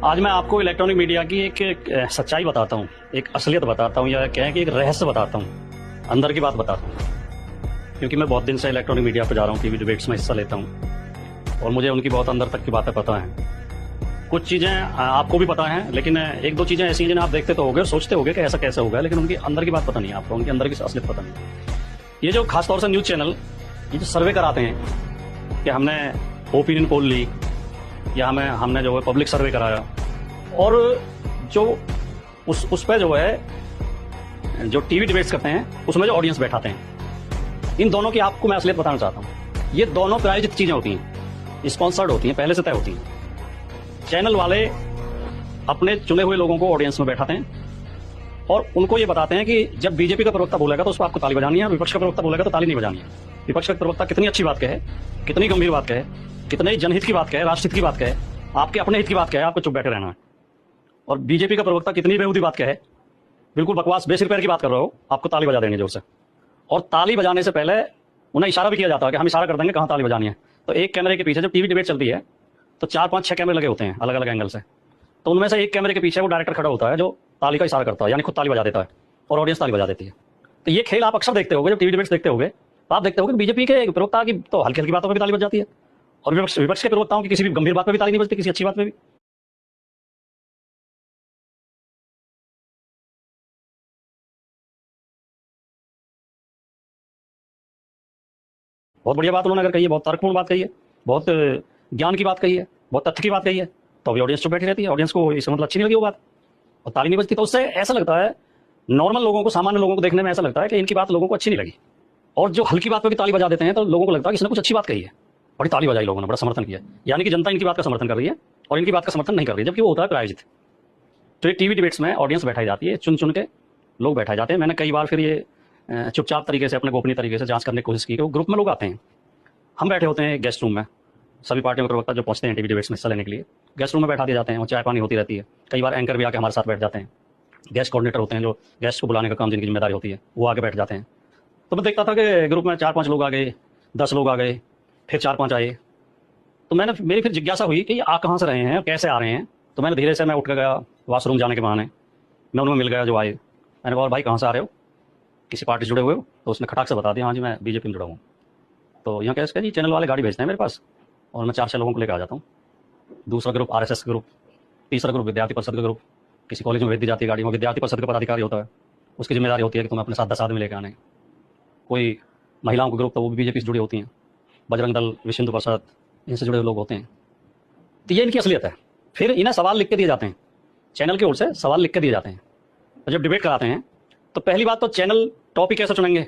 आज मैं आपको इलेक्ट्रॉनिक मीडिया की एक सच्चाई बताता हूँ, एक असलियत बताता हूँ, या कहें कि एक रहस्य बताता हूँ, अंदर की बात बताता हूँ। क्योंकि मैं बहुत दिन से इलेक्ट्रॉनिक मीडिया पर जा रहा हूँ, टीवी डिबेट्स में हिस्सा लेता हूँ और मुझे उनकी बहुत अंदर तक की बातें पता हैं। कुछ चीज़ें आपको भी पता हैं, लेकिन एक दो चीज़ें ऐसी हैं जिन्हें आप देखते तो होगे और सोचते होगे कि ऐसा कैसे होगा, लेकिन उनकी अंदर की बात पता नहीं है आपको, उनकी अंदर की असलियत पता नहीं। ये जो खासतौर से न्यूज़ चैनल ये जो सर्वे कराते हैं कि हमने ओपिनियन पोल ली या हमने जो है पब्लिक सर्वे कराया, और जो उस पर जो है जो टीवी डिबेट्स करते हैं उसमें जो ऑडियंस बैठाते हैं, इन दोनों की आपको मैं असलियत बताना चाहता हूँ। ये दोनों प्रायोजित चीजें होती हैं, स्पॉन्सर्ड होती हैं, पहले से तय होती हैं। चैनल वाले अपने चुने हुए लोगों को ऑडियंस में बैठाते हैं और उनको ये बताते हैं कि जब बीजेपी का प्रवक्ता बोलेगा तो उस पर आपको ताली बजानी है, विपक्ष का प्रवक्ता बोलेगा तो ताली नहीं बजानी है। विपक्ष का प्रवक्ता कितनी अच्छी बात कहे, कितनी गंभीर बात कहे, कितने जनहित की बात कहे, राष्ट्रहित की बात कहे, आपके अपने हित की बात कहे, आपको चुप बैठे रहना है। और बीजेपी का प्रवक्ता कितनी बेहूदी बात कहे, बिल्कुल बकवास बेसिर पैर की बात कर रहे हो, आपको ताली बजा देंगे जोर से। और ताली बजाने से पहले उन्हें इशारा भी किया जाता है कि हम इशारा कर देंगे कहाँ ताली बजानी है। तो एक कैमरे के पीछे जब टीवी डिबेट चलती है तो 4 5 6 कैमरे लगे होते हैं अलग अलग एंगल से, तो उनमें से एक कैमरे के पीछे वो डायरेक्टर खड़ा होता है जो ताली का इशारा करता है, यानी खुद ताली बजा देता है और ऑडियंस ताली बजा देती है। तो ये खेल आप अक्सर देखते होगे, जब टीवी डिबेट्स देखते होगे तो आप देखते होगे बीजेपी के प्रवक्ता की तो हल्की हल्की बातों पर भी ताली बज जाती है और विपक्ष के प्रवक्ताओं की किसी भी गंभीर बात पर भी ताली नहीं बजती, किसी अच्छी बात पर भी। बहुत बढ़िया बात उन्होंने अगर कही है, बहुत तर्कपूर्ण बात कही है, बहुत ज्ञान की बात कही है, बहुत तथ्य की बात कही है, तो अभी ऑडियंस चुप बैठी रहती है, ऑडियंस को इससे मतलब अच्छी नहीं लगी वो बात और ताली नहीं बजती। तो उससे ऐसा लगता है, नॉर्मल लोगों को, सामान्य लोगों को देखने में ऐसा लगता है कि इनकी बात लोगों को अच्छी नहीं लगी। और जो हल्की बात पर भी ताली बजा देते हैं तो लोगों को लगता है कि इसने कुछ अच्छी बात कही है, बड़ी ताली बजाई लोगों ने, बड़ा समर्थन किया, यानी कि जनता इनकी बात का समर्थन कर रही है और इनकी बात का समर्थन नहीं कर रही है, जबकि वो होता है प्रायोजित। तो ये टीवी डिबेट्स में ऑडियंस बैठाई जाती है, चुन चुन के लोग बैठाए जाते हैं। मैंने कई बार फिर ये चुपचाप तरीके से, अपने गोपनीय तरीके से जांच करने की कोशिश की कि वो ग्रुप में लोग आते हैं, हम बैठे होते हैं गेस्ट रूम में, सभी पार्टियों के प्रवक्ता जो पहुंचते हैं टीवी डिबेट्स में हिस्सा लेने के लिए गेस्ट रूम में बैठा दिए जाते हैं और चाय पानी होती रहती है। कई बार एंकर भी आके हमारे साथ बैठ जाते हैं, गेस्ट कोऑर्डिनेटर होते हैं जो गेस्ट को बुलाने का काम जिनकी जिम्मेदारी होती है, वो आगे बैठ जाते हैं। तो मैं देखता था कि ग्रुप में 4 5 लोग आ गए, 10 लोग आ गए, फिर 4 5 आए, तो मेरी फिर जिज्ञासा हुई कि ये आ कहाँ से रहे हैं और कैसे आ रहे हैं। तो मैंने धीरे से, मैं उठ कर गया वॉशरूम जाने के बहाने, मैं उनमें मिल गया जो आए। मैंने कहा भाई कहाँ से आ रहे हो, किसी पार्टी से जुड़े हुए हो? तो उसने खटाक से बता दिया, हाँ जी मैं बीजेपी में जुड़ा हूँ। तो यहाँ कैसे जी, चैनल वाले गाड़ी भेजते हैं मेरे पास और मैं 4 6 लोगों को लेकर आ जाता हूँ। दूसरा ग्रुप आरएसएस का ग्रुप, तीसरा ग्रुप विद्यार्थी परिषद का ग्रुप, किसी कॉलेज में भेज दी जाती है गाड़ी में, विद्यार्थी परिषद का पदाधिकारी होता है, उसकी जिम्मेदारी होती है कि तुम्हें अपने साथ 10 आदमी लेकर आने। कोई महिलाओं का ग्रुप, तो वो भी बीजेपी से जुड़ी होती हैं, बजरंग दल, विश्व हिंदू परिषद, इनसे जुड़े लोग होते हैं। तो ये इनकी असलियत है। फिर इन्हें सवाल लिख के दिए जाते हैं, चैनल की ओर से सवाल लिख के दिए जाते हैं। तो जब डिबेट कराते हैं तो पहली बात तो चैनल टॉपिक कैसे चुनेंगे,